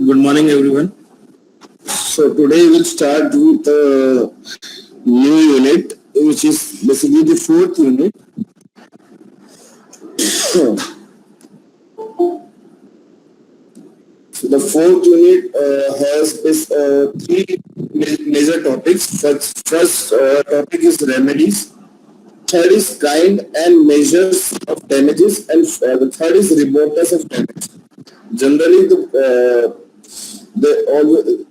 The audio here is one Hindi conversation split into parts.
Good morning, everyone. So today we'll start with a new unit, which is basically the fourth unit. So the fourth unit has three major topics. First topic is remedies. Third is kind and measures of damages, and the third is remoteness of damage. Generally,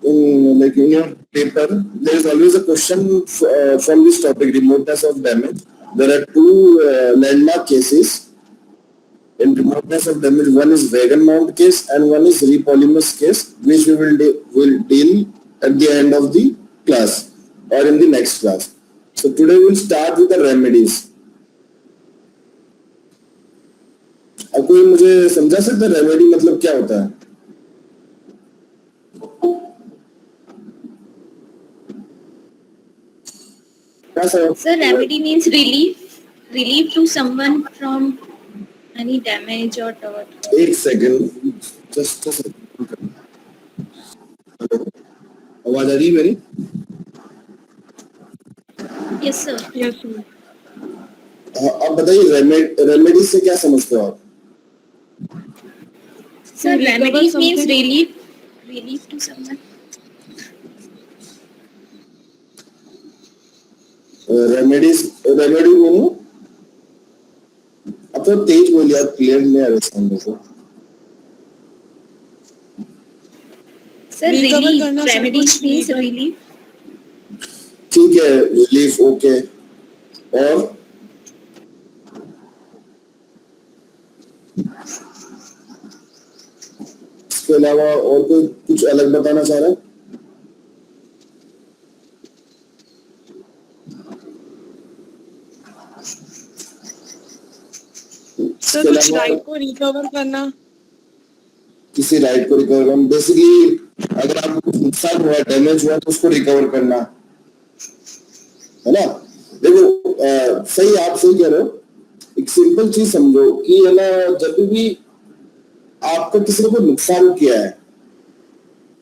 in your paper, there is always a question from this topic, remoteness of damage. There are two landmark cases in remoteness of damage. One is wagon mount case and one is repolymus case, which we will deal at the end of the class or in the next class. So today we'll start with the remedies. अब कोई मुझे समझा सकता है रेमेडी मतलब क्या होता है? Sir, remedy means relief to someone from any damage or tort. एक सेकंड, just a second. आवाज आ रही है मेरी? Yes, sir. Yes, sir. अब बताइए रेमेडी से क्या समझते हो आप? Sir, remedies means relief to someone. Remedy Meenu अब तो तेज बोलिए, आप क्लियर नहीं आ रहे सामने से. Sir, relief. Remedies means relief. ठीक है, रिलीफ ओके. और इसके अलावा और कोई कुछ अलग बताना चाह रहा है? सर कुछ राइट को रिकवर करना. किसी राइट को रिकवर करना, बेसिकली अगर आपको कुछ नुकसान हुआ, डैमेज हुआ, तो उसको रिकवर करना है ना. देखो सही, आप सही कह रहे हो. एक सिंपल चीज समझो कि है ना, जब भी आपका किसी को नुकसान किया है,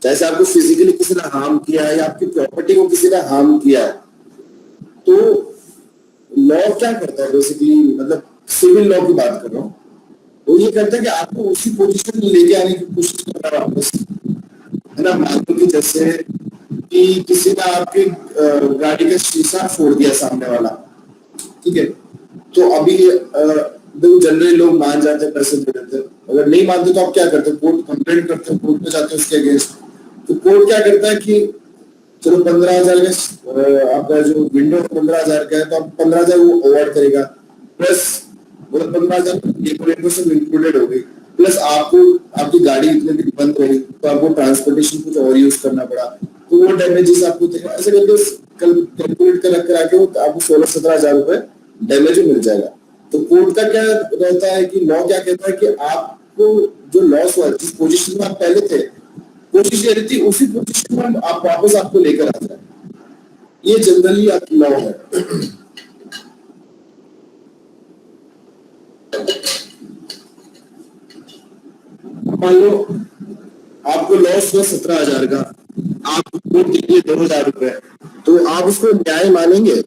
जैसे आपको फिजिकली किसी ने हार्म किया है या आपकी प्रॉपर्टी को किसी ने हार्म किया है, तो लॉ क्या करता है बेसिकली, मतलब सिविल लॉ की बात कर रहा हूँ, वो ये करता है कि आपको उसी पोजीशन में लेके आने की कोशिश कर रहा है वापस, है ना. मान लो कि जैसे कि किसी ने आपकी गाड़ी का शीशा फोड़ दिया सामने वाला, ठीक है, तो अभी जनरली लोग मान जाते हैं, पैसे दे देते हैं. अगर नहीं मानते तो आप क्या करते हो? कोर्ट कंप्लेंट करते हो, कोर्ट में जाते हो उसके अगेंस्ट. तो कोर्ट क्या करता है कि चलो 15,000 का आपका जो विंडो 15,000 का है, तो आप 15,000 वो अवॉर्ड करेगा, प्लस 15,000 सब इंक्लूडेड हो गई, प्लस आपको आपकी गाड़ी इतने दिन बंद रही तो आपको ट्रांसपोर्टेशन कुछ और यूज करना पड़ा, तो वो डैमेजेस आपको देगा. ऐसे करके कैलकुलेट करा के आपको 16-17,000 रुपए डैमेज मिल जाएगा. तो कोर्ट का क्या रहता है कि लॉ क्या कहता है कि आपको जो लॉस हुआ, जिस पोजीशन में आप पहले थे, कोशिश करी थी उसी पोजीशन में आप वापस आपको लेकर आ जाए. ये जनरली आपकी लॉ है. मान लो आपको लॉस हुआ 17,000 का, आप कोर्ट दीजिए 2,000 रुपए, तो आप उसको न्याय मानेंगे?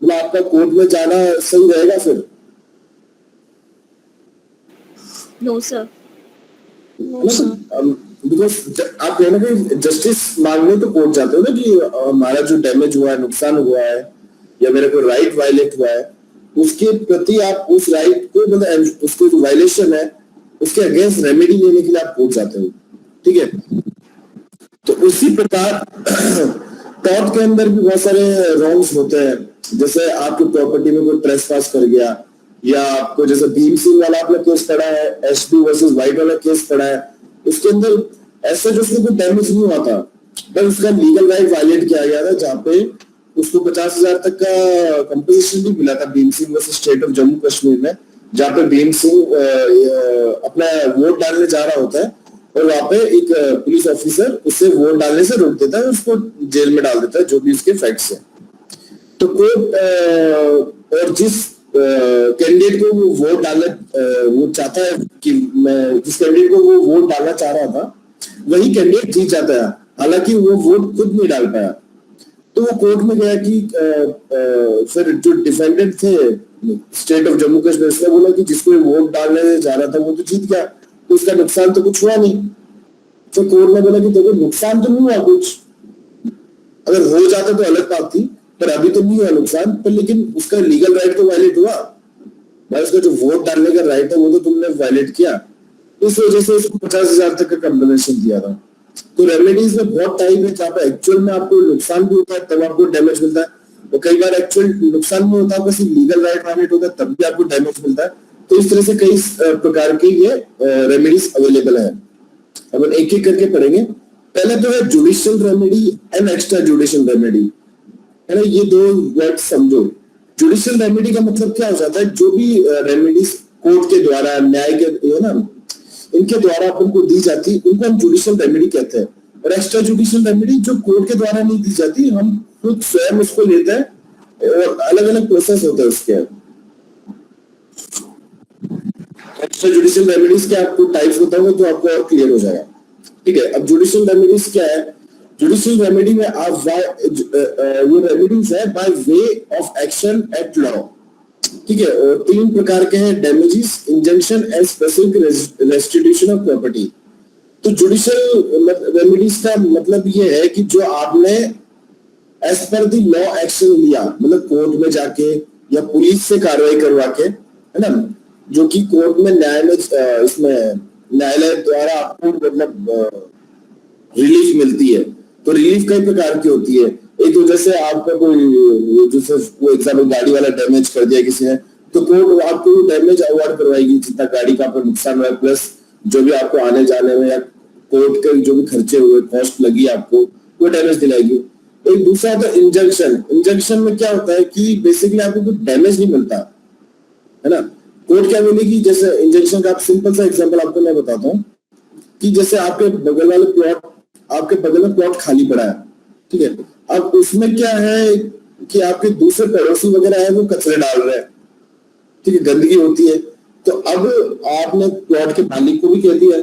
मतलब आपका कोर्ट में जाना सही रहेगा फिर? No, sir. बिकॉज आप कहना कि जस्टिस मांगने तो कोर्ट जाते हो ना, कि हमारा जो डैमेज हुआ है, नुकसान हुआ है, या मेरा कोई राइट वायलेट हुआ है, उसके प्रति आप उस राइट को, मतलब उसको जो वायलेशन है उसके अगेंस्ट रेमेडी लेने के लिए आप कोर्ट जाते हो, ठीक है. तो उसी प्रकार टॉर्ट के अंदर भी बहुत सारे रॉन्ग्स होते हैं. जैसे आपकी प्रॉपर्टी में कोई ट्रेसपास कर गया, या आपको जैसे भीम सिंह वाला आपने केस पढ़ा है, एसपी वर्सेस वाइट वाला केस पढ़ा है, उसके अंदर ऐसे जो उसको कोई डैमेज नहीं हुआ था, बस उसका लीगल राइट वायलेट किया गया था, जहाँ पे उसको 50,000 तक का कंपनसेशन भी मिला था Bhim Singh versus State of Jammu Kashmir में, जहाँ पे भीम सिंह अपना वोट डालने जा रहा होता है और वहां पे एक पुलिस ऑफिसर उससे वोट डालने से रोक देता है, उसको जेल में डाल देता है, जो भी उसके फैक्ट्स है. तो कोर्ट और जिस कैंडिडेट को वो वोट डालना वो चाहता है कि जिस कैंडिडेट को वो वोट डालना चाह रहा था वही कैंडिडेट जीत जाता है, हालांकि वो वोट खुद नहीं डाल पाया। तो वो कोर्ट में गया कि फिर जो डिफेंडेंट थे स्टेट ऑफ जम्मू कश्मीर, उसने बोला कि जिसको वोट डालने जा रहा था वो तो जीत गया, तो उसका नुकसान तो कुछ हुआ नहीं। तो कोर्ट ने बोला कि देखो नुकसान तो नहीं हुआ कुछ, अगर हो जाता तो अलग बात थी, पर अभी तो नहीं हुआ नुकसान, पर लेकिन उसका लीगल राइट तो वायलेट हुआ भाई, उसका जो वोट डालने का राइट है वो तो तुमने वायलेट किया। इस वजह से उसको 50,000 तक का कंपनसेशन दिया था। तो रेमेडीज में बहुत टाइप है, जहाँ पे एक्चुअल में आपको नुकसान भी होता है तब आपको डैमेज मिलता है, और कई बार एक्चुअल नुकसान नहीं होता, आपका सिर्फ लीगल राइट वायलेट होता है तब भी आपको डैमेज मिलता है। तो इस तरह से कई प्रकार के ये रेमेडीज अवेलेबल है। अब एक एक करके पढ़ेंगे। पहले तो है judicial remedy and extra judicial remedy, है ना, ये दो वर्ड समझो। जुडिशियल रेमेडी का मतलब क्या हो जाता है, जो भी रेमेडीज कोर्ट के द्वारा, न्याय के, है ना, इनके द्वारा अपन को दी जाती है उनको हम जुडिशियल रेमेडी कहते हैं। और एक्स्ट्रा जुडिशियल रेमेडी जो कोर्ट के द्वारा नहीं दी जाती, हम खुद स्वयं उसको लेते हैं और अलग अलग प्रोसेस होता है उसके। एक्स्ट्रा जुडिशियल रेमेडीज के आपको टाइप्स बताऊंगा तो आपको और क्लियर हो जाएगा। ठीक है, अब जुडिशियल रेमेडीज क्या है? जुडिशियल रेमेडी में आप ये रेमेडीज है by way of action at law. ठीक है, और 3 प्रकार के हैं, damages, injunction and specific restitution of property. तो जुडिशियल रेमेडीज का मतलब ये है कि जो आपने as per the law action लिया, मतलब कोर्ट में जाके या पुलिस से कार्रवाई करवा के, है ना, जो कि कोर्ट में न्याय में इसमें न्यायालय द्वारा आपको मतलब रिलीफ मिलती है। तो रिलीफ कई प्रकार की होती है। एक तो जैसे आपका कोई जैसे वो एग्जाम्पल गाड़ी वाला डैमेज कर दिया किसी ने, तो कोर्ट आपको डैमेज अवार्ड करवाएगी जितना गाड़ी का आपको नुकसान हुआ, प्लस जो भी आपको आने जाने में या कोर्ट के जो भी खर्चे हुए, कॉस्ट लगी आपको, वो डैमेज दिलाएगी। एक दूसरा होता है इंजंक्शन। इंजंक्शन में क्या होता है कि बेसिकली आपको कुछ डैमेज नहीं मिलता, है ना। कोर्ट क्या बोलेगी, जैसे इंजंक्शन का आप सिंपल सा एग्जांपल आपको मैं बताता हूँ कि जैसे आपके बगल वाले प्लॉट, आपके बगल में प्लॉट खाली पड़ा है, ठीक है, अब उसमें क्या है कि आपके दूसरे पड़ोसी वगैरह है वो कचरे डाल रहे हैं, ठीक है, गंदगी होती है। तो अब आपने प्लॉट के मालिक को भी कह दिया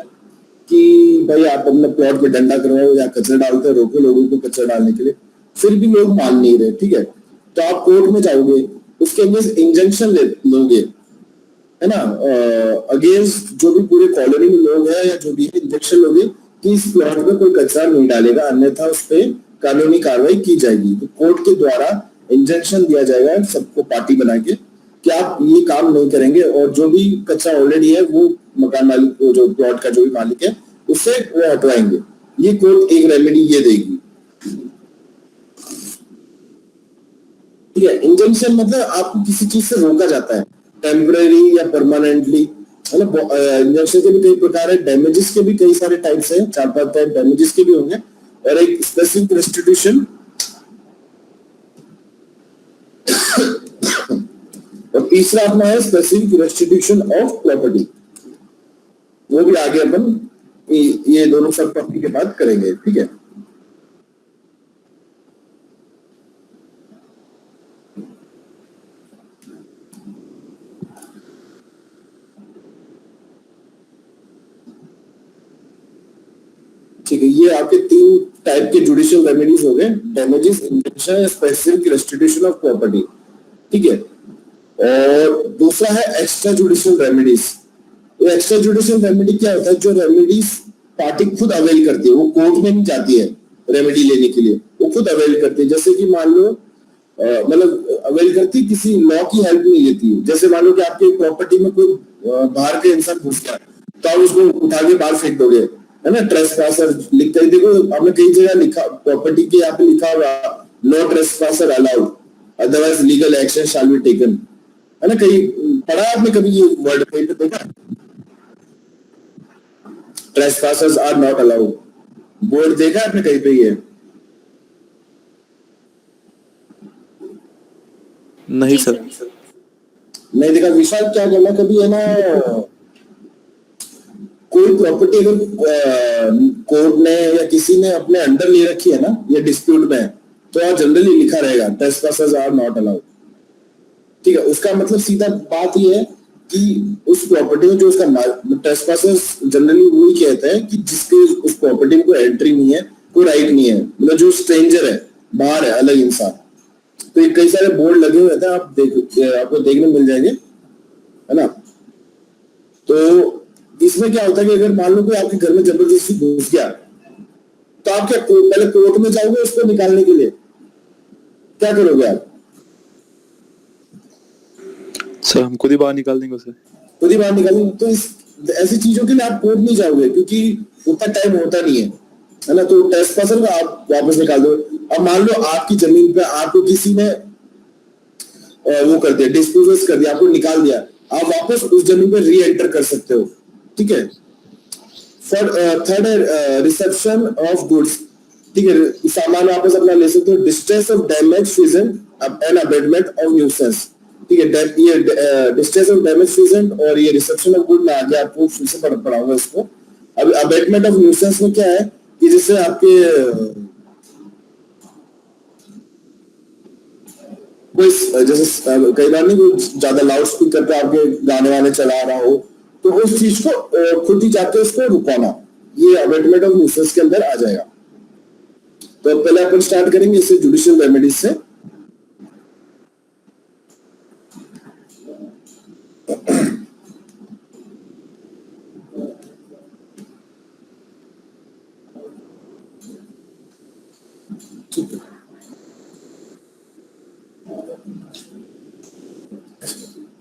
कि भाई आप अपने प्लॉट पे डंडा करवाओ या कचरा डालते रोको लोगों को कचरा डालने के लिए, फिर भी लोग मान नहीं रहे, ठीक है, तो आप कोर्ट में जाओगे, उसके अगेंस्ट इंजंक्शन लोगे, है ना, अगेंस्ट जो भी पूरे कॉलोनी में लोग हैं या जो भी इंजेक्शन लोगे कि इस प्लॉट में कोई कचरा नहीं डालेगा, अन्यथा उस पर कानूनी कार्रवाई की जाएगी। तो कोर्ट के द्वारा इंजंक्शन दिया जाएगा सबको पार्टी बना के कि आप ये काम नहीं करेंगे, और जो भी कचरा ऑलरेडी है वो मकान मालिक, जो प्लॉट का जो भी मालिक है उससे वो हटवाएंगे। ये कोर्ट एक रेमेडी ये देगी। ठीक है, इंजंक्शन मतलब आपको किसी चीज से रोका जाता है, टेम्पररी या परमानेंटली, है ना। इंजंक्शन के भी कई प्रकार है, डैमेजेस के भी कई सारे टाइप्स हैं, 4-5 टाइप डैमेजेस के भी होंगे, और एक स्पेसिफिक रेस्टिट्यूशन, और तीसरा अपना है स्पेसिफिक रेस्टिट्यूशन ऑफ प्रॉपर्टी। वो भी आगे अपन ये दोनों सब टॉपिक के बाद करेंगे, ठीक है। ठीक है, ये आपके 3 टाइप के जुडिशियल रेमेडीज हो गए, damages, injunction, specific restitution of property, ठीक है। और दूसरा है एक्स्ट्रा जुडिशियल रेमेडीज। ये एक्स्ट्रा जुडिशियल रेमेडी क्या होता है, जो रेमेडीज पार्टी खुद अवेल करती है, वो कोर्ट में नहीं जाती है रेमेडी लेने के लिए, वो खुद अवेल करती है। जैसे कि मान लो मतलब अवेल करती, किसी लॉ की हेल्प नहीं लेती है। जैसे मान लो कि आपके प्रॉपर्टी में कोई बाहर के इंसान घुस गया, तो आप उसको उठा के बाहर फेंक दोगे, है ना, ट्रेसपासर लिख कर। देखो आपने कई जगह लिखा, प्रॉपर्टी के यहाँ पे लिखा हुआ no trespasser allowed, otherwise legal action shall be taken, है ना। कहीं पढ़ा आपने कभी ये वर्ड कहीं पे देखा? ट्रेसपासर्स आर नॉट अलाउड, बोर्ड देखा आपने कहीं पे? ये नहीं सर, नहीं देखा। विशाल क्या करना कभी, है ना, कोई प्रॉपर्टी अगर कोर्ट ने या किसी ने अपने अंडर ले रखी है ना, या डिस्प्यूट में, तो यहाँ जनरली लिखा रहेगा ट्रेसपासर्स आर नॉट अलाउड, ठीक है। उसका मतलब सीधा बात ये है कि उस प्रॉपर्टी में जो उसका ट्रेसपासर्स जनरली वही कहते हैं कि जिसके उस प्रॉपर्टी में कोई एंट्री नहीं है, कोई राइट नहीं है, मतलब जो स्ट्रेंजर है, बाहर है, अलग इंसान। तो ये कई सारे बोर्ड लगे हुए थे, आपको देखने मिल जाएंगे, है ना। तो इसमें क्या होता है कि अगर मान लो कोई आपके घर में जबरदस्ती घुस गया, तो आप क्या पहले कोर्ट में जाओगे उसको निकालने के लिए? क्या करोगे आप? सर हम खुद ही बाहर निकाल देंगे उसे। खुद ही बाहर निकालेंगे। तो ऐसी चीजों के लिए आप कोर्ट नहीं जाओगे, क्योंकि उतना टाइम होता नहीं है ना। तो ट्रेसपासर को आप वापस निकाल दो। अब मान लो आपकी जमीन पे आपको किसी ने वो कर दिया, डिस्पोज कर दिया, आपको निकाल दिया, आप वापस उस जमीन पे री एंटर कर सकते हो, ठीक है। For third reception of goods, ठीक है, सामान वापस अपना ले सकते हो। Distress of damage feasant and abatement of nuisance, ठीक है। ये डिस्ट्रेस ऑफ डैमेज फिजन और ये रिसेप्शन ऑफ गुड में आगे आपको फिर से पढ़ाऊंगा इसको। अब अबेटमेंट ऑफ न्यूसेंस में क्या है कि जैसे आपके कोई जैसे कई बार नहीं, कोई ज्यादा लाउड स्पीकर पे आपके गाने वाने चला रहा हो, तो उस चीज को खुद ही जाके उसको रुकाना, ये अबेटमेंट ऑफ न्यूसेंस के अंदर आ जाएगा। तो पहले अपन स्टार्ट करेंगे इससे जुडिशियल रेमेडीज से।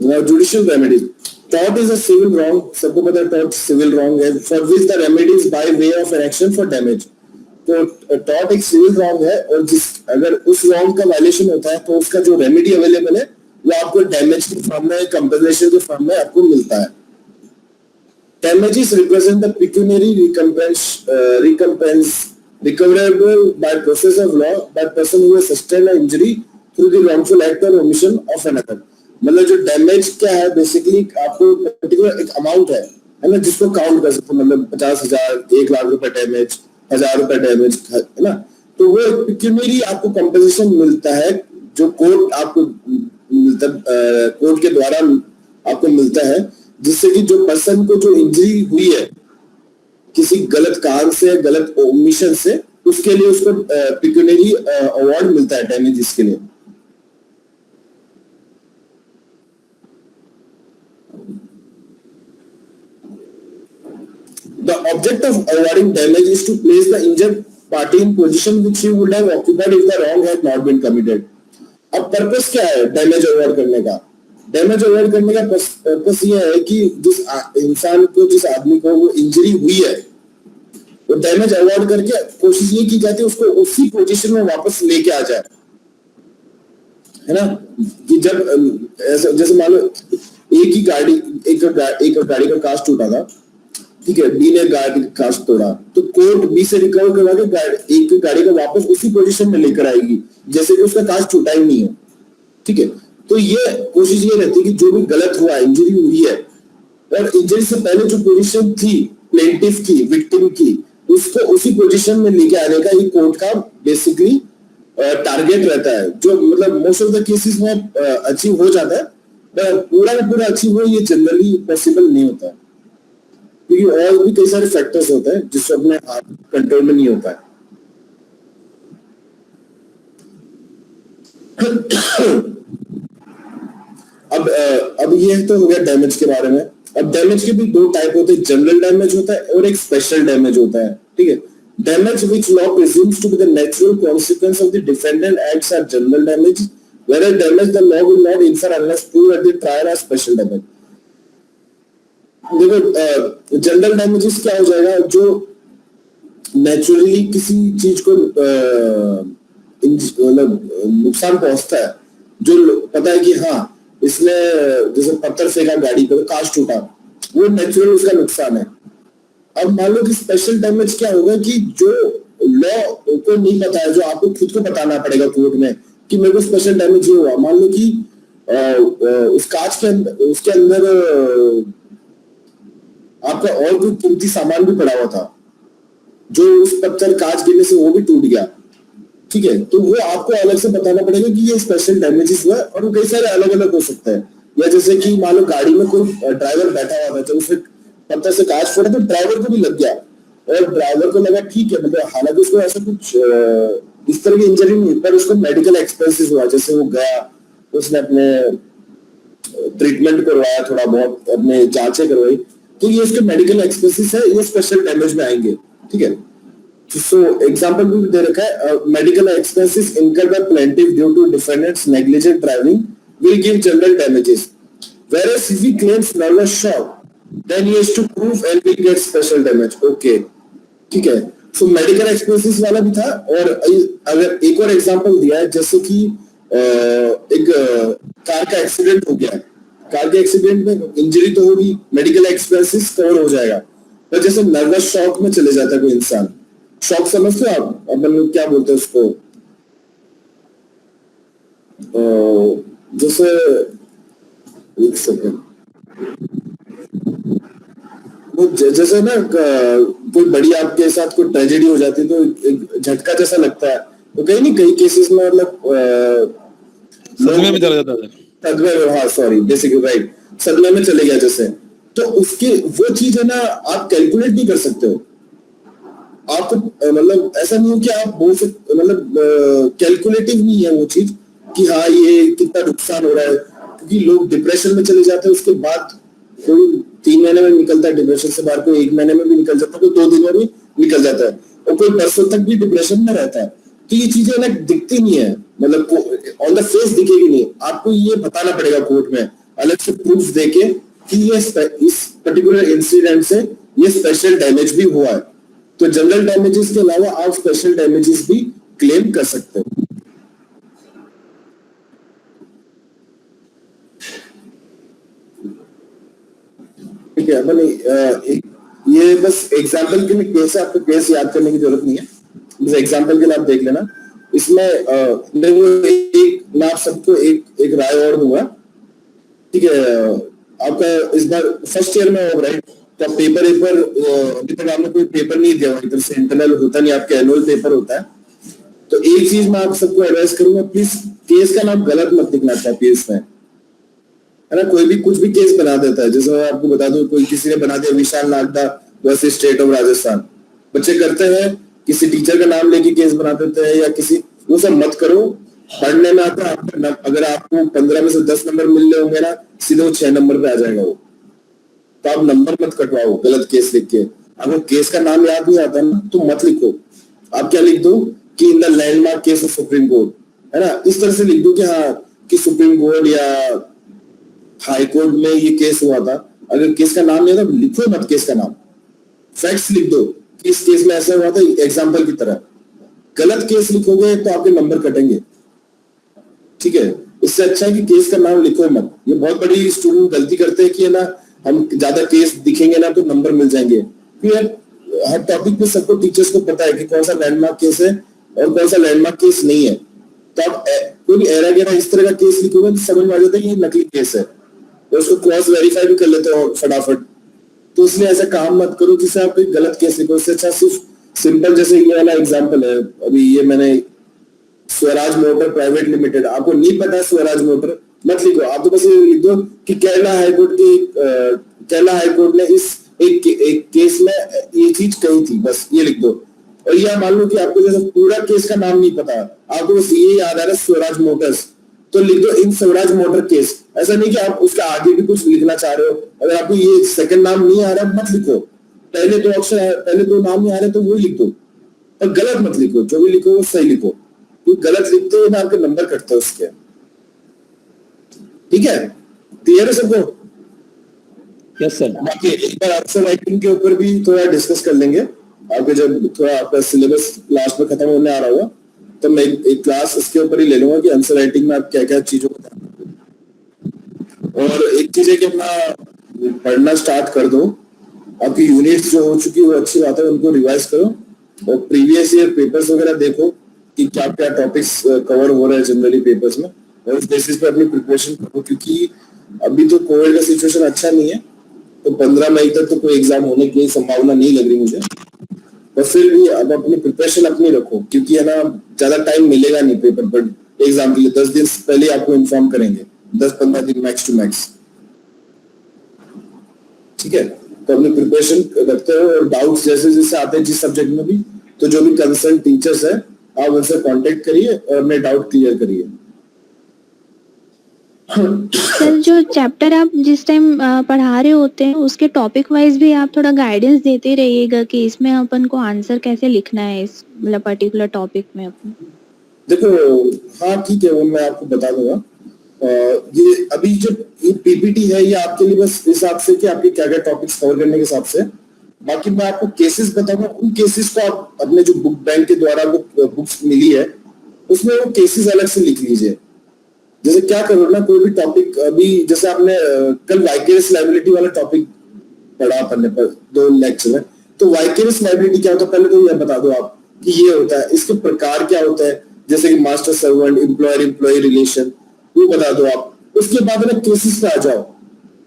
Now, judicial remedies. Tort is a civil wrong. सबको पता है tort civil wrong है, for which the remedy is by way of an action for damage. तो tort एक civil wrong है, और जिस अगर उस wrong का violation होता है तो उसका जो remedy available है वो आपको damage के form में, compensation के form में आपको मिलता है। Damages represent the pecuniary recompense recoverable by process of law by person who has sustained an injury through the wrongful act or omission of another। मतलब जो डैमेज क्या है, बेसिकली आपको पर्टिकुलर एक अमाउंट है ना, जिसको काउंट कर सकते हो, मतलब 50,000, 1,00,000 रुपए डैमेज, 1,000 रुपए डैमेज, है ना। तो वो पिक्यूनियरी आपको कंपनसेशन मिलता है, जो कोर्ट आपको मिलता, कोर्ट के द्वारा आपको मिलता है, जिससे कि जो पर्सन को जो इंजरी हुई है किसी गलत कारण से, गलत ओमिशन से, उसके लिए उसको पिक्यूनियरी अवार्ड मिलता है डैमेजेस के लिए। The object of awarding damage is to place the injured party in position which he would have occupied if the wrong had not been committed। अब पर्पस क्या है डैमेज अवार्ड करने का? डैमेज अवार्ड करने का पर्पस ये है कि जिस इंसान को, जिस आदमी को वो इंजरी हुई है, वो डैमेज अवार्ड करके कोशिश ये की जाती है उसको उसी पोजीशन में वापस लेके आ जाए, है ना। कि जब ऐसा, जैसे मान लो एक गाड़ी का कांच टूटा था, ठीक है, बी ने गाड़ी का कांच तोड़ा, तो कोर्ट बी से रिकवर करवा के एक गाड़ी को वापस उसी पोजीशन में लेकर आएगी जैसे कि उसका कांच टूटा ही नहीं हो, ठीक है। तो ये कोशिश ये रहती है कि जो भी गलत हुआ, इंजरी हुई है, और इंजरी से पहले जो पोजीशन थी प्लेंटिफ की, विक्टिम की, उसको उसी पोजीशन में लेके आने का ही कोर्ट का बेसिकली टारगेट रहता है, जो मतलब मोस्ट ऑफ द केसेस में अचीव हो जाता है। पूरा का पूरा अचीव हो ये जनरली पॉसिबल नहीं होता है, क्योंकि और भी कई सारे फैक्टर्स होते हैं जिससे अपने हाथ कंट्रोल में नहीं होता है। अब ये तो हो गया डैमेज के बारे में। अब डैमेज के भी दो टाइप होते हैं, जनरल डैमेज होता है और एक स्पेशल डैमेज होता है, ठीक है। Damage which law presumes to be the natural consequence of the defendant acts are general damage, whereas damage the law will not infer unless proved at the trial are special damage. देखो जनरल डैमेजेस क्या हो जाएगा, जो नेचुरली किसी चीज को मतलब नुकसान पहुंचता है, जो पता है कि हाँ इसने जैसे पत्थर फेंका गाड़ी पे, कांच टूटा, वो नेचुरल उसका नुकसान है। अब मान लो कि स्पेशल डैमेज क्या होगा कि जो लॉ को नहीं पता है, जो आपको खुद को बताना पड़ेगा कोर्ट में कि मेरे को स्पेशल डैमेज ये हुआ। मान लो कि उस कांच के अंदर, उसके अंदर आपका और कोई कीमती सामान भी पड़ा हुआ था, जो उस पत्थर कांच गिरने से वो भी टूट गया, ठीक है। तो वो आपको अलग से बताना पड़ेगा कि ये स्पेशल डैमेजेस हुआ, और वो कई सारे अलग अलग हो सकते हैं। या जैसे कि मान लो गाड़ी में कोई ड्राइवर बैठा हुआ था, तो उसे पत्थर से कांच फोड़ा तो ड्राइवर को भी लग गया, और ड्राइवर को लगा ठीक है, मतलब हालांकि उसको ऐसा कुछ इस तरह की इंजरी नहीं, पर उसको मेडिकल एक्सपेंसेस हुआ, जैसे वो गया, उसने अपने ट्रीटमेंट करवाया, थोड़ा बहुत अपने जांचें करवाई, तो ये उसके मेडिकल एक्सपेंसेस है, ये स्पेशल डैमेज में आएंगे, ठीक है। सो एग्जांपल भी दे रखा है, medical expenses incurred by plaintiff due to defendant's negligent driving will give general damages, whereas if he claims nervous shock then he has to prove and will get special damage. Okay, ठीक है। सो मेडिकल एक्सपेंसेस वाला भी था, और अगर एक और एग्जांपल दिया है, जैसे कि एक कार का एक्सीडेंट हो गया, कार के एक्सीडेंट में इंजरी तो होगी, मेडिकल एक्सपेंसेस कवर हो जाएगा, पर जैसे नर्वस शॉक में चले जाता है कोई इंसान, शॉक समझते हो आप, अपन लोग क्या बोलते हैं उसको, जैसे एक सेकंड, वो जैसे ना कोई बड़ी आपके साथ कोई ट्रेजेडी हो जाती है तो एक झटका जैसा लगता है, तो कहीं नहीं, कई केसेस में मतलब सदमे में चला जाता है, सदमे में, हाँ सॉरी, बेसिकली राइट, सदमे में चले गया जैसे, तो उसके वो चीज है ना, आप कैलकुलेट नहीं कर सकते हो, आपको मतलब ऐसा नहीं हो कि आप बोल सकते, मतलब कैलकुलेटिव नहीं है वो चीज कि हाँ ये कितना नुकसान हो रहा है, क्योंकि लोग डिप्रेशन में चले जाते हैं, उसके बाद कोई 3 महीने में निकलता है डिप्रेशन से बाहर, कोई 1 महीने में भी निकल जाता है, कोई 2 दिन में भी निकल जाता है, और कोई बरसों तक भी डिप्रेशन में रहता है। तो ये चीजें ना दिखती नहीं है, मतलब ऑन द फेस दिखेगी नहीं, आपको ये बताना पड़ेगा कोर्ट में अलग से प्रूफ देके कि ये इस पर्टिकुलर इंसिडेंट से ये स्पेशल डैमेज भी हुआ है। तो जनरल डैमेजेस के अलावा आप स्पेशल डैमेजेस भी क्लेम कर सकते हो। ठीक है, मैंने ये बस एग्जांपल के लिए केस है, आपको केस याद करने की जरूरत नहीं है, बस एग्जांपल के लिए आप देख लेना। इसमें मैं आप सबको एक राय और दूंगा, ठीक है। आपका इस बार फर्स्ट ईयर में हो, राइट, तो पेपर अभी तक आपने कोई पेपर नहीं दिया, इधर से इंटरनल होता नहीं, आपका एनुअल पेपर होता है। तो एक चीज मैं आप सबको एडवाइस करूंगा, प्लीज केस का नाम गलत मत लिखना कॉपीज में, है ना। कोई भी कुछ भी केस बना देता है, जैसे मैं आपको बता दूं, कोई किसी ने बना दिया Vishal Nagda versus State of Rajasthan, बच्चे करते हैं, किसी टीचर का नाम लेके केस बना देते हैं, या किसी, वो सब मत करो। पढ़ने में आता है, अगर आपको 15 में से 10 नंबर मिल रहे होंगे ना, सीधे वो 6 नंबर पे आ जाएगा वो, तो आप नंबर मत कटवाओ गलत केस लिख के। अगर केस का नाम याद नहीं आता ना, तो मत लिखो, आप क्या लिख दो कि in the landmark case of supreme court, है ना, इस तरह से लिख दो कि हाँ कि सुप्रीम कोर्ट या हाई कोर्ट में ये केस हुआ था। अगर केस का नाम नहीं था, लिखो मत केस का नाम, फैक्ट्स लिख दो कि इस केस में ऐसा हुआ था, एग्जाम्पल की तरह। गलत केस लिखोगे तो आपके नंबर कटेंगे, ठीक है। इससे अच्छा है कि केस का नाम लिखो मत। ये बहुत बड़ी स्टूडेंट गलती करते हैं कि है ना, हम ज्यादा केस दिखेंगे ना तो नंबर मिल जाएंगे, क्योंकि हर टॉपिक पे सबको टीचर्स को पता है कि कौन सा लैंडमार्क केस है और कौन सा लैंडमार्क केस नहीं है। तो आप कोई एरा गेरा इस तरह का केस लिखोगे तो समझ में आ जाता है कि ये नकली केस है, तो उसको क्रॉस वेरीफाई भी कर लेते हो फटाफट। तो इसलिए ऐसा काम मत करो जिससे आप कोई गलत केस लिखो। इससे अच्छा सिर्फ सिंपल, जैसे ये वाला एग्जांपल है, अभी ये मैंने स्वराज मोटर प्राइवेट लिमिटेड, आपको नहीं पता स्वराज मोटर, मत लिखो, आप तो बस ये लिख दो कि केरला हाईकोर्ट ने इस एक केस में ये चीज कही थी, बस ये लिख दो। और ये मान लो कि आपको जैसे पूरा केस का नाम नहीं पता, आपको बस ये याद आ रहा है स्वराज मोटर्स, तो लिख दो इन स्वराज मोटर केस। ऐसा नहीं कि आप उसका आगे भी कुछ लिखना चाह रहे हो, अगर आपको ये सेकंड नाम नहीं आ रहा मत लिखो, पहले दो अक्षर, पहले दो नाम नहीं आ रहे तो वो लिख दो, पर गलत मत लिखो, जो भी लिखो वो सही लिखो, क्योंकि गलत लिखते हो ना आपके नंबर कटते हैं उसके। ठीक है, क्लियर है सबको? Yes sir. बाकी एक बार आंसर राइटिंग के ऊपर भी थोड़ा डिस्कस कर लेंगे, आपके जब थोड़ा आपका सिलेबस लास्ट में खत्म होने आ रहा होगा तो मैं एक क्लास इसके ऊपर ही ले लूंगा कि आंसर राइटिंग में आप क्या क्या चीजों को ध्यान रखें। और एक चीज है कि अपना पढ़ना स्टार्ट कर दो, आपकी यूनिट्स जो हो चुकी है वो अच्छी बात है, उनको रिवाइज करो और प्रीवियस ईयर पेपर्स वगैरह देखो कि क्या क्या टॉपिक्स कवर हो रहे हैं जनरली पेपर्स में, और उस बेसिस पे अपनी प्रिपरेशन करो। क्योंकि अभी तो कोविड का सिचुएशन अच्छा नहीं है, तो 15 मई तक तो कोई एग्जाम होने की संभावना नहीं लग रही मुझे, पर फिर भी अब अपनी प्रिपरेशन अपनी रखो, क्योंकि है ना ज्यादा टाइम मिलेगा नहीं पेपर पर एग्जाम के लिए, 10 दिन पहले आपको इन्फॉर्म करेंगे 10-15 दिन मैक्स टू मैक्स, ठीक है। तो अपनी प्रिपरेशन रखते हो और डाउट्स जैसे जैसे आते हैं जिस सब्जेक्ट में भी, तो जो भी कंसर्न टीचर्स है आप उनसे कांटेक्ट करिए और अपने डाउट क्लियर करिए। सर जो चैप्टर आप जिस टाइम पढ़ा रहे होते हैं उसके टॉपिक वाइज भी आप थोड़ा गाइडेंस देते रहिएगा कि इसमें अपन को आंसर कैसे लिखना है इस मतलब पर्टिकुलर टॉपिक में अपन। देखो हाँ ठीक है, वो मैं आपको बता दूंगा। ये अभी जो ये पीपीटी है ये आपके लिए बस इस हिसाब से कि आपके क्या क्या टॉपिक्स कवर करने के हिसाब से, बाकी मैं आपको केसेस बताऊंगा। उन केसेस को आप अपने जो बुक बैंक के द्वारा बुक्स मिली है उसमें वो केसेस अलग से लिख लीजिए। जैसे क्या करो ना, कोई भी टॉपिक अभी जैसे आपने कल वाइकेरियस लायबिलिटी वाला टॉपिक पढ़ा अपन ने 2 लेक्चर में, तो वाइकेरियस लायबिलिटी क्या होता है पहले तो ये बता दो आप कि ये होता है, इसके प्रकार क्या होता है, जैसे कि master servant, employer employee relation, वो बता दो आप। उसके बाद में केसेस पे आ जाओ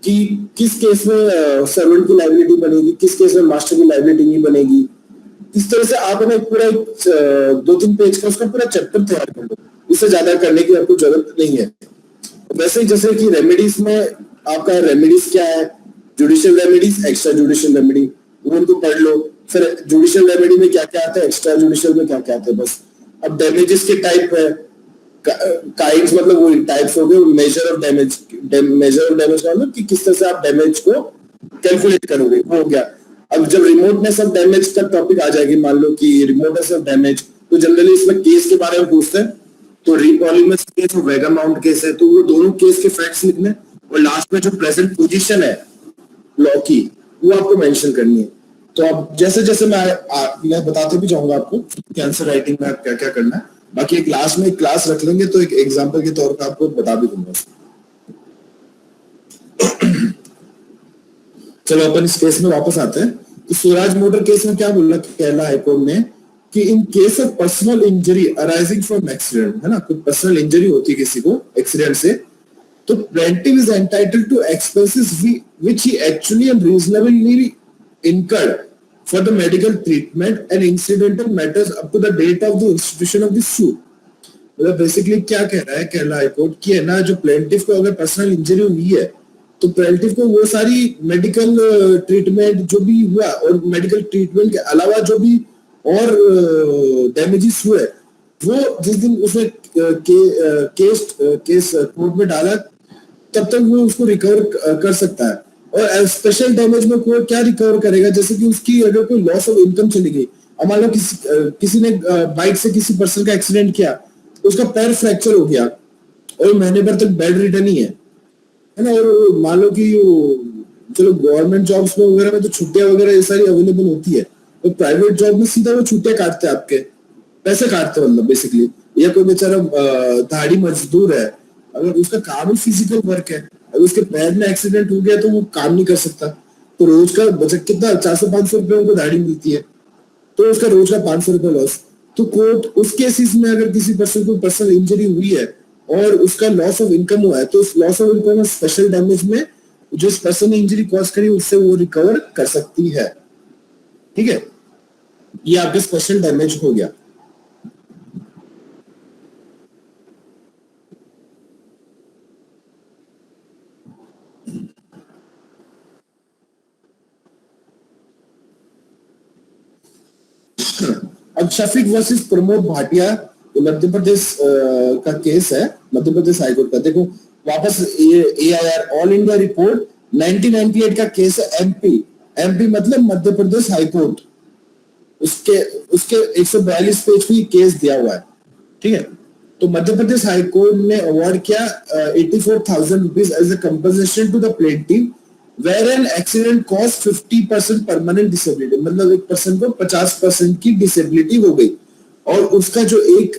कि किस केस में सर्वेंट की लायबिलिटी बनेगी, किस केस में मास्टर की लायबिलिटी नहीं बनेगी। इस तरह से आप ना पूरा 2-3 पेज का उसका पूरा चैप्टर तैयार कर लो, इससे ज्यादा करने की आपको जरूरत नहीं है। वैसे ही जैसे कि रेमेडीज में आपका रेमेडीज क्या है, judicial remedies, extra judicial remedy, वो उनको पढ़ लो। फिर जुडिशियल रेमेडी में क्या क्या आता है, एक्स्ट्रा जुडिशियल में क्या क्या आता है बस। अब डैमेजेस के टाइप है, काइंड्स मतलब वो टाइप्स हो गए, measure of damage, measure of damage का मतलब कि किस तरह से आप डैमेज को कैलकुलेट करोगे, वो हो गया। अब जब रिमोटनेस ऑफ डैमेज का टॉपिक आ जाएगी, मान लो कि रिमोटनेस ऑफ डैमेज, तो जनरली इसमें केस के बारे में पूछते हैं, तो रीपॉलीमर्स केस और वेगा माउंट केस है, तो वो दोनों केस के फैक्ट्स लिखने और लास्ट में जो प्रेजेंट पोजीशन है लॉ की वो आपको मेंशन करनी है। तो अब जैसे जैसे मैं बताते भी जाऊंगा आपको कि आंसर राइटिंग में क्या क्या करना है। बाकी एक लास्ट में एक क्लास रख लेंगे तो एक एग्जांपल के तौर पर आपको बता भी दूंगा। चलो अपन इस केस में वापस आते हैं। तो स्वराज मोटर केस में क्या बोला केरला हाईकोर्ट ने कि in case of personal injury arising from accident, है ना, कोई पर्सनल इंजरी होती है किसी को एक्सीडेंट से, तो plaintiff is entitled to expenses which he actually and reasonably incurred for the medical treatment and incidental matters up to the date of the institution of the suit। मतलब बेसिकली क्या कह रहा है केरला हाईकोर्ट की, है ना, जो प्लेंटिफ को अगर पर्सनल इंजरी हुई है तो प्लेंटिफ को वो सारी मेडिकल ट्रीटमेंट जो भी हुआ और मेडिकल ट्रीटमेंट के अलावा जो भी और डैमेजेस हुए वो जिस दिन उसने केस कोर्ट में डाला तब तक वो उसको रिकवर कर सकता है। और स्पेशल डैमेज में कोई क्या रिकवर करेगा, जैसे कि उसकी अगर कोई लॉस ऑफ इनकम चली गई, अब मान लो किसी ने बाइक से किसी पर्सन का एक्सीडेंट किया, उसका पैर फ्रैक्चर हो गया और महीने भर तक बेड रिटर्न ही है ना। और मान लो कि चलो गवर्नमेंट जॉब्स में वगैरह में तो छुट्टियां वगैरह ये सारी अवेलेबल होती है, तो प्राइवेट जॉब में सीधा वो छुट्टियां काटते हैं, आपके पैसे काटते हैं मतलब बेसिकली। या कोई बेचारा दाढ़ी मजदूर है, अगर उसका काम ही फिजिकल वर्क है, अगर उसके पैर में एक्सीडेंट हो गया तो वो काम नहीं कर सकता, तो रोज का बचत कितना 400-500 रुपए उनको दाढ़ी मिलती है, तो उसका रोज का 500 रुपए लॉस। तो कोर्ट उस केसेस में अगर किसी पर्सन को पर्सनल इंजरी हुई है और उसका लॉस ऑफ इनकम हुआ है, तो उस लॉस ऑफ इनकम में स्पेशल डैमेज में जो इस पर्सन ने इंजरी कॉज करी उससे वो रिकवर कर सकती है। ठीक है, ये आपके स्पेशल डैमेज हो गया। अब शफीक वर्सेस प्रमोद भाटिया, मध्य प्रदेश का केस है, मध्य प्रदेश हाईकोर्ट का। देखो वापस ये AIR ऑल इंडिया रिपोर्ट 1998 का केस है, एमपी मतलब मध्य प्रदेश हाईकोर्ट, उसके 142 पेज पे केस दिया हुआ है। ठीक है, तो मध्य प्रदेश हाईकोर्ट ने अवार्ड किया 84,000 rupees as a compensation to the plaintiff where an accident cause 50% permanent disability, मतलब एक पर्सन को 50% की डिसेबिलिटी हो गई और उसका जो एक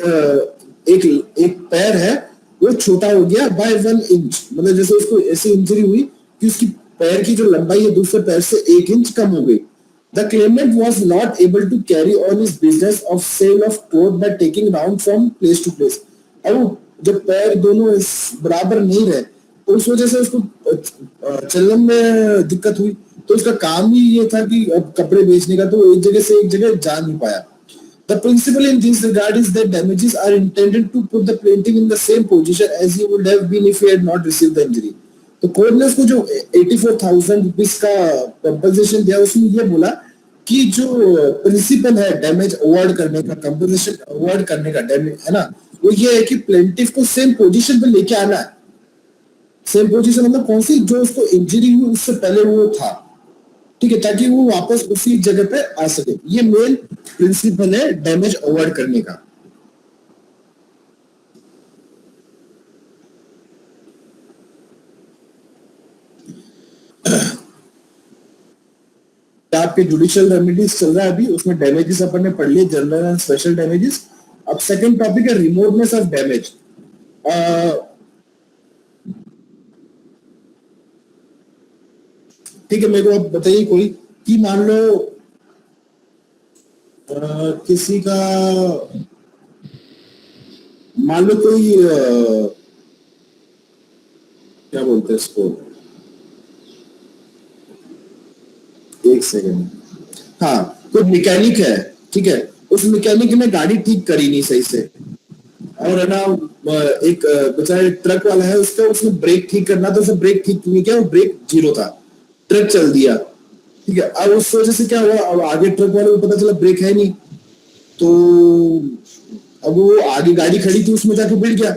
पैर है वो छोटा हो गया बाय 1 इंच, मतलब जैसे उसको ऐसी इंजरी हुई कि उसकी पैर की जो लंबाई है दूसरे पैर से 1 इंच कम हो गई। The claimant was not able to carry on his business of sale of clothes by taking round from place to place। अब जब पैर दोनों बराबर नहीं रहे तो उस वजह से उसको चलने में दिक्कत हुई, तो उसका काम ही ये था कि अब कपड़े बेचने का, तो एक जगह से एक जगह जा नहीं पाया। The principle in this regard is that damages are intended to put the plaintiff in the same position as he would have been if he had not received the injury. तो कोर्ट ने उसको जो 84,000 रुपीस का कंपनसेशन दिया, उसमें ये बोला कि जो प्रिंसिपल है डैमेज अवॉर्ड करने का, कंपनसेशन अवॉर्ड करने का डैमेज है ना, वो ये है कि प्लेंटिफ को सेम पोजीशन पे लेके आना है. सेम पोजीशन मतलब कौन सी, जो उसको इंजरी हुई उससे पहले वो था, ठीक है, ताकि वो वापस उसी जगह पे आ सके. ये मेन प्रिंसिपल है डैमेज अवॉइड करने का. आपके जुडिशियल रेमेडीज चल रहा है अभी, उसमें डैमेजेस अपन ने पढ़ लिए, जनरल एंड स्पेशल डैमेजेस. अब सेकंड टॉपिक है रिमोटनेस ऑफ डैमेज. ठीक है, मेरे को अब बताइए कोई कि मान लो किसी का, मान लो कोई क्या बोलते हैं इसको, एक सेकंड, हाँ, कोई मैकेनिक है, ठीक है, उस मैकेनिक ने गाड़ी ठीक करी नहीं सही से, और है ना एक बेचारा ट्रक वाला है, उसने ब्रेक ठीक करना था, उसने ब्रेक ठीक नहीं किया, ब्रेक जीरो था, ट्रक चल दिया, ठीक है. अब उस वजह से क्या हुआ, अब आगे ट्रक वाले को पता चला ब्रेक है नहीं, तो अब वो आगे गाड़ी खड़ी थी उसमें जाके भिड़ गया,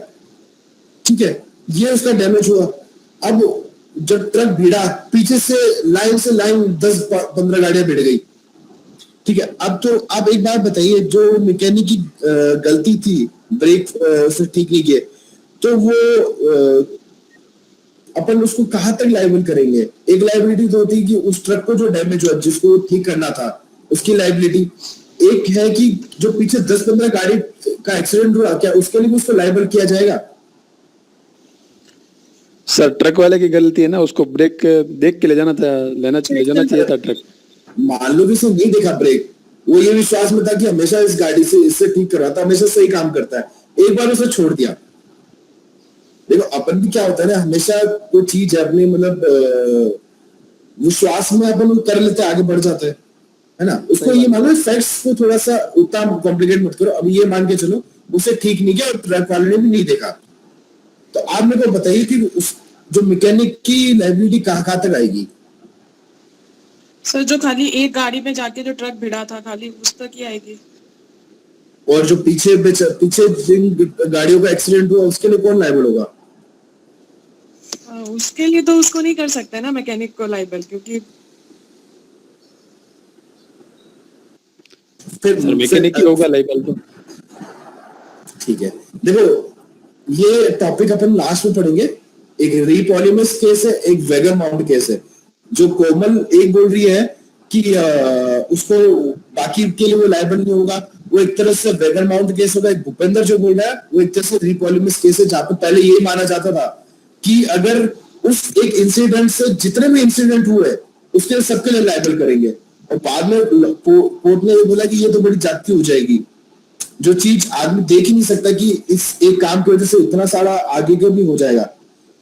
ठीक है, ये उसका डैमेज हुआ. अब जब ट्रक भिड़ा, पीछे से लाइन 10-15 गाड़ियां भिड़ गई, ठीक है. अब तो आप एक बात बताइए, जो मैकेनिक की गलती थी, ब्रेक उसने ठीक नहीं किए, तो वो अपन उसको कहां तक लायबल करेंगे. एक लायबिलिटी तो होती है कि उस ट्रक को जो डैमेज हुआ, जिसको ठीक करना था, उसकी लायबिलिटी. एक है कि जो पीछे 10-15 गाड़ी का एक्सीडेंट हुआ, क्या उसके लिए उसको लायबल किया जाएगा? सर ट्रक वाले की गलती है ना, उसको ब्रेक देख के ले जाना चाहिए था ट्रक. मान लो कि उसने नहीं देखा ब्रेक, वो ये विश्वास में था कि हमेशा इस गाड़ी से इससे ठीक करवाता, हमेशा सही काम करता है, एक बार उसे छोड़ दिया. देखो अपन भी क्या होता है ना, हमेशा कोई चीज है अपने मतलब विश्वास में अपन कर लेते, आगे बढ़ जाते हैं, है ना. उसको ये मान लो, फैक्ट्स को थोड़ा सा उतना कॉम्प्लिकेट मत करो. अब ये मान के चलो उसे ठीक नहीं किया और ट्रक वाले ने भी नहीं देखा, तो आप मेरे को बताइए कि उस जो मैकेनिक की लायबिलिटी कहां तक आएगी? सर जो खाली एक गाड़ी में जाके जो ट्रक भिड़ा था, खाली उस तक ही आएगी. और जो पीछे जिन गाड़ियों का एक्सीडेंट हुआ, उसके लिए कौन लायबल होगा? उसके लिए तो उसको नहीं कर सकता ना मैकेनिक को लायबल, क्योंकि फिर मैकेनिक ही होगा लायबल तो. ठीक है, देखो ये टॉपिक अपन लास्ट में पढ़ेंगे. एक रीपॉलीमर्स केस है, एक वेगर माउंट केस है. जो कोमल एक बोल रही है कि उसको बाकी के लिए वो लायबल नहीं होगा, वो एक तरह से वेगर माउंट केस होगा. एक भूपेंद्र जो बोल रहा है वो एक तरह से रीपॉलीमर्स केस है, जहां पे पहले यही माना जाता था कि अगर उस एक इंसिडेंट से जितने भी इंसिडेंट हुए उसके लिए सबके लिए लायबल करेंगे. और बाद में कोर्ट ने ये बोला कि ये तो बड़ी जाती हो जाएगी, जो चीज आदमी देख ही नहीं सकता कि इस एक काम की वजह से इतना सारा आगे का भी हो जाएगा.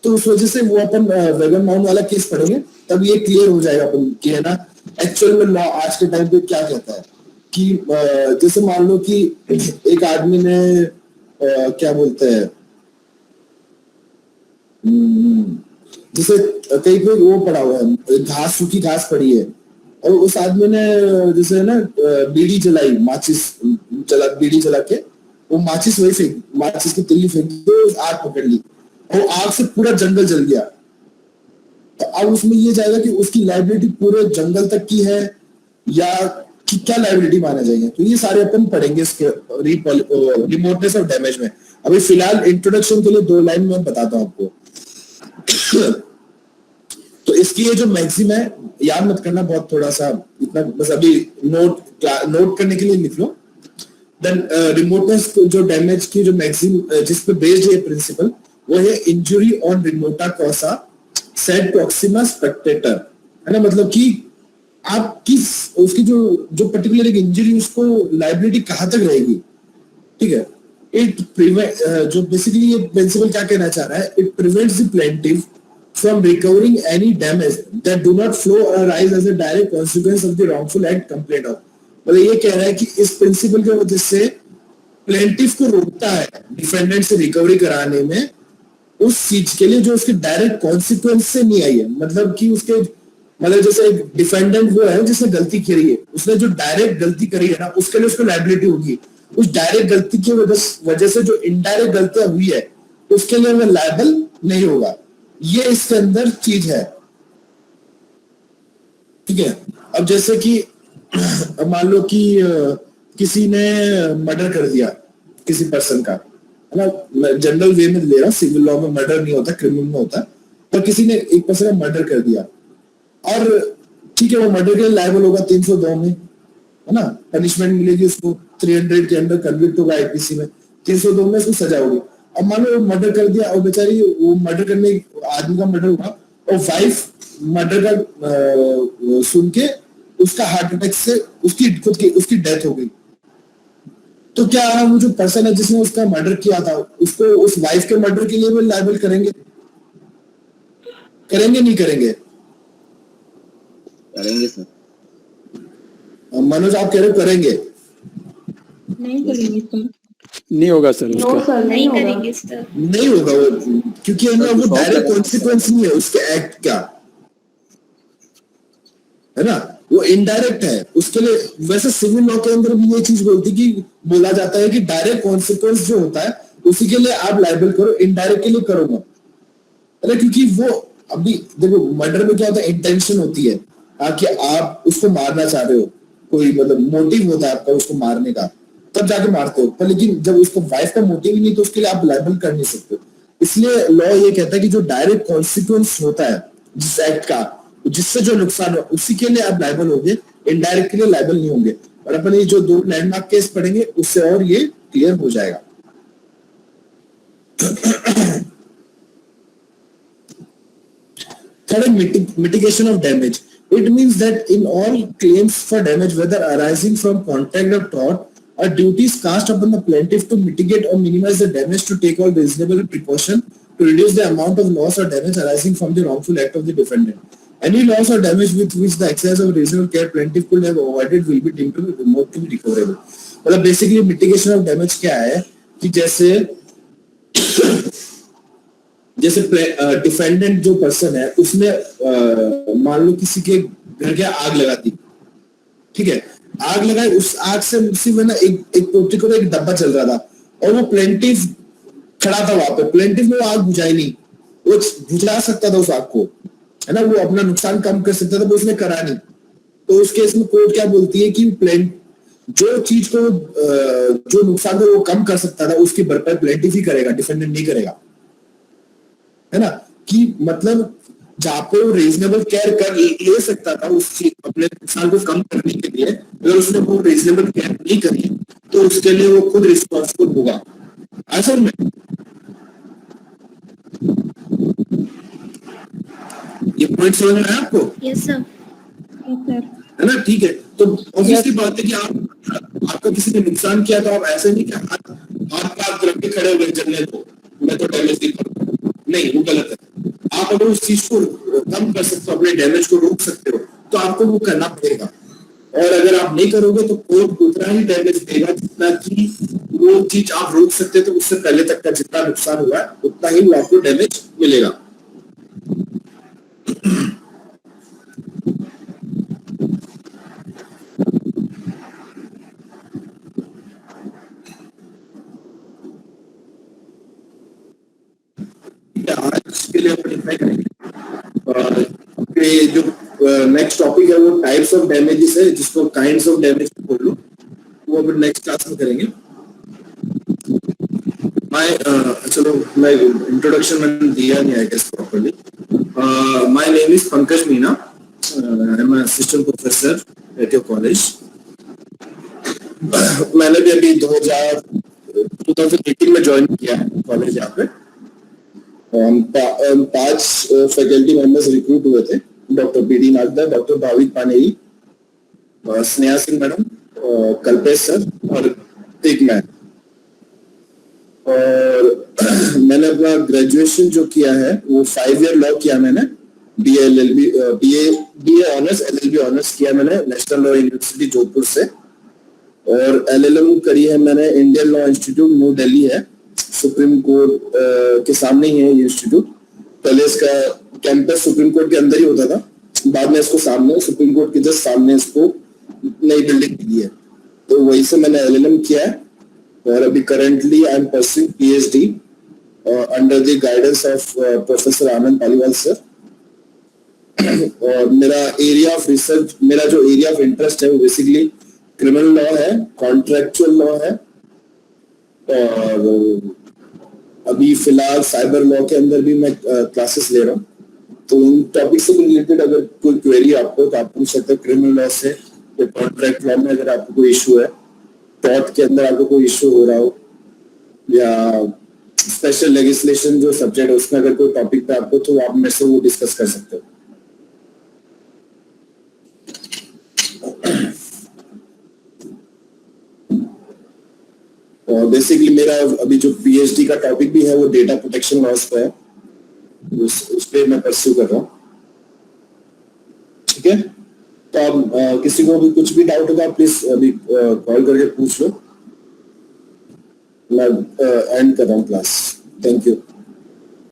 तो उस वजह से वो अपन वेगर माउंट वाला केस पढ़ेंगे, तब ये क्लियर हो जाएगा अपन कि है ना एक्चुअल में लॉ आज के टाइम पे क्या कहता है. कि जैसे मान लो कि एक आदमी ने क्या बोलते हैं, जैसे कहीं पे वो पड़ा हुआ है, घास, सूखी घास पड़ी है, और उस आदमी ने जैसे ना बीड़ी जलाई, बीड़ी जला के वो माचिस वही फेंक, माचिस की तिल्ली फेंक दी, आग पकड़ ली और आग से पूरा जंगल जल गया. तो अब उसमें ये जाएगा कि उसकी लायबिलिटी पूरे जंगल तक की है या कि क्या लायबिलिटी माना जाएगा. तो ये सारे अपन पढ़ेंगे इसके रिमोटनेस ऑफ डैमेज में. अभी फिलहाल इंट्रोडक्शन के लिए 2 लाइन में बताता हूं आपको. तो इसकी ये जो मैक्सिम है, याद मत करना बहुत, थोड़ा सा इतना बस अभी नोट करने के लिए लिख लो. देन रिमोटनेस जो डैमेज की जो मैक्सिम जिस पे बेस्ड है प्रिंसिपल, वो है इंजुरी ऑन रिमोटा कॉसा सेड प्रॉक्सिमा स्पेक्टेटर, है ना. मतलब कि आप किस उसकी जो पर्टिकुलर एक इंजरी, उसको लायबिलिटी कहां तक रहेगी, ठीक है. इट प्रिवेंट, जो बेसिकली ये प्रिंसिपल क्या कहना चाह रहा है, it prevents the plaintiff from recovering any damage that do not flow or arise as a direct consequence of the wrongful act complained of. मतलब ये कह रहा है कि इस प्रिंसिपल की वजह से प्लेंटिफ को रोकता है डिफेंडेंट से रिकवरी कराने में उस चीज के लिए जो उसके डायरेक्ट कॉन्सिक्वेंस से नहीं आई है। मतलब कि उसके मतलब जैसे एक डिफेंडेंट वो है जिसने गलती करी है, उसने जो डायरेक्ट गलती करी है ना उसके लिए उसको लायबिलिटी होगी। उस डायरेक्ट गलती की वजह से जो इनडायरेक्ट गलतियां हुई है उसके लिए वो लायबल नहीं होगा। ये इसके अंदर चीज है, ठीक है। अब जैसे कि मान लो कि किसी ने मर्डर कर दिया किसी पर्सन का, है ना, जनरल वे में ले रहा, सिविल लॉ में मर्डर नहीं होता, क्रिमिनल में होता है। पर किसी ने एक पर्सन का मर्डर कर दिया और ठीक है वो मर्डर के लिए लायबल होगा 302 में, है ना, पनिशमेंट मिलेगी उसको, 300 के अंदर कन्विक्ट होगा आईपीसी में, 302 में उसको सजा होगी। अब मान लो वो मर्डर कर दिया और बेचारी वो मर्डर करने आदमी का मर्डर हुआ और वाइफ मर्डर का सुन के उसका हार्ट अटैक से उसकी खुद की उसकी डेथ हो गई। तो क्या वो जो पर्सन है जिसने उसका मर्डर किया था उसको उस वाइफ के मर्डर के लिए भी लायबल करेंगे? करेंगे नहीं करेंगे? करेंगे सर। मनोज आप कह रहे हो करेंगे? नहीं करेंगे सर। नहीं होगा सर उसका। नहीं करेंगे सर। नहीं होगा वो, क्योंकि है ना वो डायरेक्ट कॉन्सिक्वेंस नहीं है उसके एक्ट का, है ना, वो इनडायरेक्ट है उसके लिए। वैसे सिविल लॉ के अंदर भी ये चीज बोला जाता है कि डायरेक्ट कॉन्सिक्वेंस जो होता है उसी के लिए आप लायबल करो, इनडायरेक्ट के लिए करो मत, है ना। क्योंकि वो अभी देखो मर्डर में क्या होता है, इंटेंशन होती है कि आप उसको मारना चाह रहे हो, कोई मतलब मोटिव होता है आपका उसको मारने का, तब जाके मारते हो। पर लेकिन जब उसको वाइफ का मोटिव ही नहीं तो उसके लिए आप लायबल कर नहीं सकते। इसलिए लॉ ये कहता है कि जो डायरेक्ट कॉन्सिक्वेंस होता है जिस एक्ट का, जिससे जो नुकसान हो उसी के लिए आप लायबल होंगे, इनडायरेक्ट के लिए लायबल नहीं होंगे। और अपन ये जो 2 लैंडमार्क केस पढ़ेंगे उससे और ये क्लियर हो जाएगा। Third, mitigation of damage. It means that in all claims for damage, whether arising from contract or tort, a duty is cast upon the plaintiff to mitigate or minimize the damage, to take all reasonable precaution to reduce the amount of loss or damage arising from the wrongful act of the defendant. Any loss or damage with which the exercise of reasonable care plaintiff could have avoided will be deemed to be remote to be recoverable. मतलब basically mitigation of damage क्या है कि जैसे डिफेंडेंट जो पर्सन है उसने मान लो किसी के घर के आग लगा दी, ठीक है, आग लगाई, उस आग से सिर्फ ना एक पर्टिकुलर एक डब्बा चल रहा था और वो प्लेंटिफ खड़ा था वहां पे, प्लेंटिफ ने वो आग बुझाई नहीं, वो बुझा सकता था उस आग को, है ना, वो अपना नुकसान कम कर सकता था, वो उसने करा नहीं। तो उस केस में कोर्ट क्या बोलती है कि जो चीज को जो नुकसान था वो कम कर सकता था उसकी भरपाई प्लेंटिफ ही करेगा, डिफेंडेंट नहीं करेगा, है ना। कि मतलब जहां पे वो रीजनेबल केयर कर ले सकता था उस चीज अपने नुकसान को कम करने के लिए, अगर उसने वो रीजनेबल केयर नहीं करी तो उसके लिए वो खुद रिस्पॉन्सिबल होगा। असल में ये पॉइंट समझ में आया आपको? Yes sir. है ना, ठीक है। तो ऑब्वियसली बात है कि आपका किसी ने नुकसान किया तो आप ऐसे नहीं कि हाथ रख के खड़े हो गए जलने दो, मैं तो डैमेज नहीं करूंगा, नहीं, वो गलत है। आप अगर उस चीज को कम कर सकते हो, अपने डैमेज को रोक सकते हो, तो आपको वो करना पड़ेगा। और अगर आप नहीं करोगे तो कोर्ट उतना ही डैमेज देगा जितना कि वो चीज आप रोक सकते, तो उससे पहले तक का जितना नुकसान हुआ है उतना ही वो आपको डैमेज मिलेगा। आज के लिए अपन इतना ही करेंगे। जो नेक्स्ट टॉपिक है वो टाइप्स ऑफ डैमेजेस है, जिसको काइंड्स ऑफ डैमेज बोल लो, वो अपन नेक्स्ट क्लास में करेंगे। चलो मैं इंट्रोडक्शन मैंने दिया नहीं I guess properly. My name is Pankaj Meena, I am assistant professor at your college. मैंने भी अभी 2018 में ज्वाइन किया है कॉलेज यहाँ पे। 5 फैकल्टी मेंबर्स रिक्रूट हुए थे, doctor PD Nagda, doctor Bhavik Paneri, Sneha Singh madam, Kalpesh sir और एक मैं। और मैंने अपना ग्रेजुएशन जो किया है वो 5 ईयर लॉ किया मैंने, BA ऑनर्स LLB ऑनर्स किया मैंने नेशनल लॉ यूनिवर्सिटी जोधपुर से और LLM करी है मैंने Indian law institute new Delhi है, सुप्रीम कोर्ट के सामने ही है ये इंस्टीट्यूट। पहले इसका कैंपस सुप्रीम कोर्ट के अंदर ही होता था, बाद में इसको सामने सुप्रीम कोर्ट के जस्ट सामने इसको नई बिल्डिंग दी है, तो वहीं से मैंने LLM किया है। और अभी currently I am pursuing PhD under the guidance of professor Anand Paliwal sir. और मेरा एरिया ऑफ रिसर्च, मेरा जो एरिया ऑफ इंटरेस्ट है वो बेसिकली क्रिमिनल लॉ है, कॉन्ट्रैक्चुअल लॉ है, और अभी फिलहाल साइबर लॉ के अंदर भी मैं क्लासेस ले रहा हूँ। तो इन टॉपिक से रिलेटेड अगर कोई क्वेरी आपको तो आप पूछ सकते हैं क्रिमिनल लॉ से, या कॉन्ट्रैक्ट लॉ में अगर आपको कोई इशू है, टॉट के अंदर आपको कोई इशू हो रहा हो, या स्पेशल लेजिस्लेशन जो सब्जेक्ट है उसमें अगर कोई टॉपिक पे आपको, तो आप मेरे से वो डिस्कस कर सकते हो। बेसिकली मेरा अभी जो PhD का टॉपिक भी है वो डेटा प्रोटेक्शन लॉस पे है, उस पे मैं परस्यू कर रहा हूँ। ठीक है, तो अब किसी को भी कुछ भी डाउट होगा प्लीज अभी कॉल करके पूछ लो। मैं एंड कर रहा हूँ क्लास। Thank you.